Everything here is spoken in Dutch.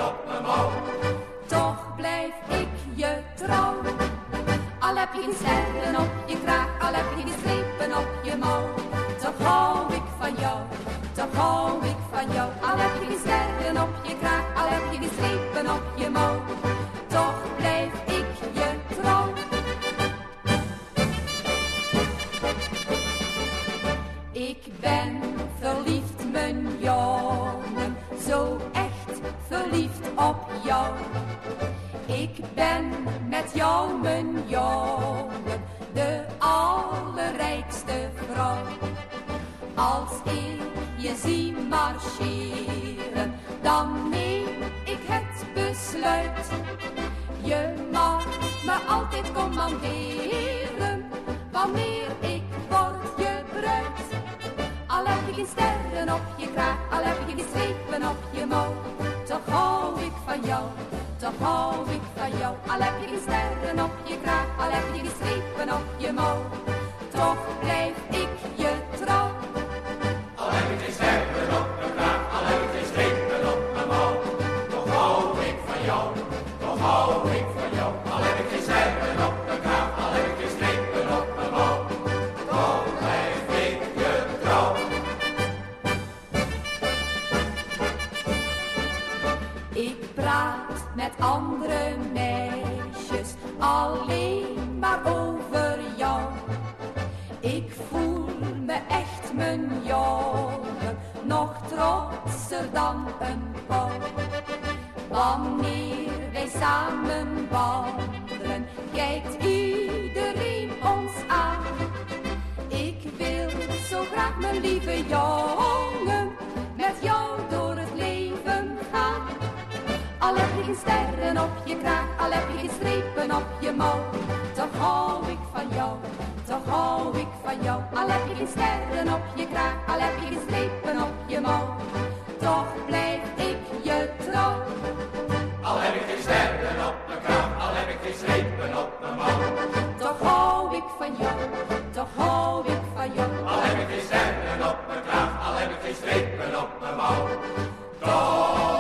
op mijn mouw. Toch blijf ik je trouw. Al heb je geen sterren op je kraag, al heb je geen strepen op je mouw. Toch hou ik van jou, toch hou ik van jou. Al heb je geen sterren op je kraag, al heb je geen strepen op je mouw. Toch blijf ik je trouw. Ik ben verliefd, mijn jongen, zo echt verliefd op jou. Ik ben met jou, mijn jongen, de allerrijkste vrouw. Als ik je zie marcheren, dan neem ik het besluit. Je mag me altijd commanderen, wanneer ik word je bruid. Al heb je geen sterren op je kraag, al heb je geen strepen op je mouw. Toch hou ik van jou, toch hou ik van jou. Al heb je geen sterren op je kraag, al heb je geen strepen op je mouw. Toch blijf ik je trouw. Al heb ik geen sterren op mijn kraag, al heb ik geen strepen op mijn mouw. Toch hou ik van jou, toch hou ik van jou. Al heb ik geen sterren op mijn kraag, al heb ik geen strepen op mijn mouw. Toch blijf ik je trouw. Ik praat met andere meisjes alleen maar over jou. Ik voel me echt, mijn jongen, nog trotser dan een pauw. Wanneer wij samen wandelen, kijkt iedereen ons aan. Ik wil zo graag, mijn lieve jongen, met jou door het leven gaan. Al heb je geen sterren op je kraag, al heb je geen strepen op je mouw. Toch hou ik van jou, toch hou ik van jou. Al heb je geen sterren op je kraag, al heb je geen strepen op je mouw. Toch blijf ik je trouw. Al heb ik geen sterren op mijn kraag, al heb ik geen strepen op mijn mouw. Toch hou ik van jou, toch hou ik van jou. Al heb ik geen sterren op mijn kraag, al heb ik geen strepen op mijn mouw. Toch